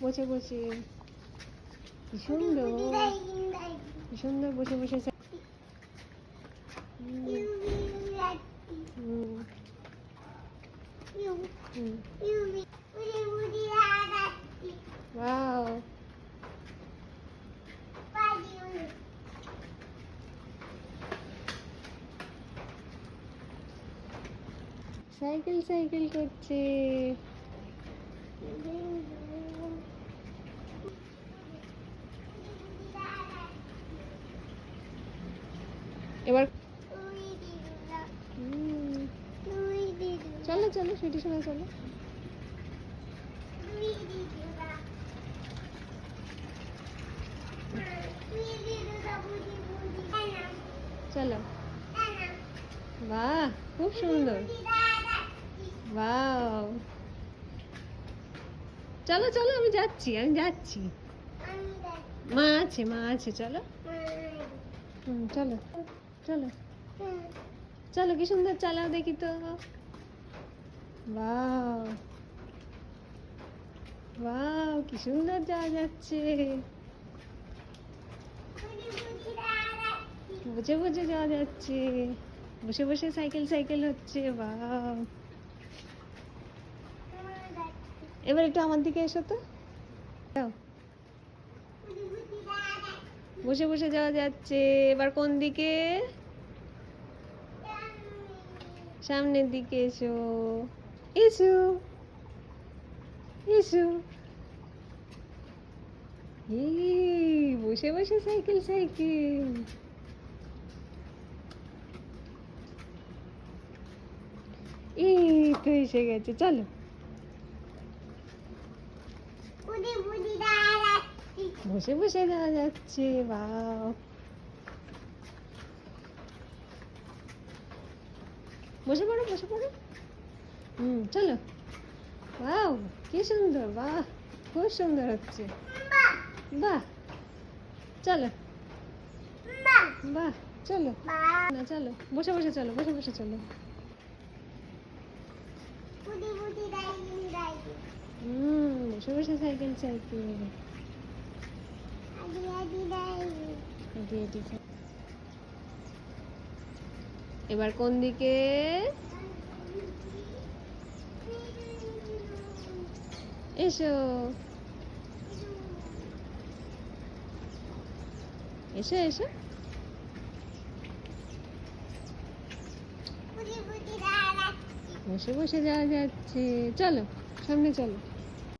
বসে বসে কি সুন্দর, কি সুন্দর বসে বসে। Wow. সাইকেল সাইকেল করছে। এবার চলো চলো ছুটি শোনা চলো। চলো। বাহ খুব সুন্দর। বাহ চলো চলো আমি যাচ্ছি আমি যাচ্ছি। মা আছে চলো। চলো চলো চলো কি সুন্দর চালাও দেখি তো। বাহ বাহ কি সুন্দর যাওয়া যাচ্ছে। বুঝে বুঝে যাওয়া যাচ্ছে। বসে বসে সাইকেল সাইকেল হচ্ছে। বাহ এবার একটু আমার দিকে এসো তো। বসে বসে যাওয়া যাচ্ছে। এবার কোন দিকে? সামনের দিকে এসো। এসো এসো। বসে বসে সাইকেল সাইকেল। এই তো এসে গেছে চলো। বসে বসে যাওয়া যাচ্ছে। বাহ বসে পড়ো বসে পড়ো। চলো। বাহ কি সুন্দর। বাহ খুব সুন্দর হচ্ছে। বাহ চলো। বাহ চলো না চলো বসে বসে চলো বসে বসে চলো। বসে বসে সাইকেল সাইকেল। এবার কোন দিকে? এসো এসো এসো। বসে বসে যাওয়া যাচ্ছে। চলো সামনে চলো।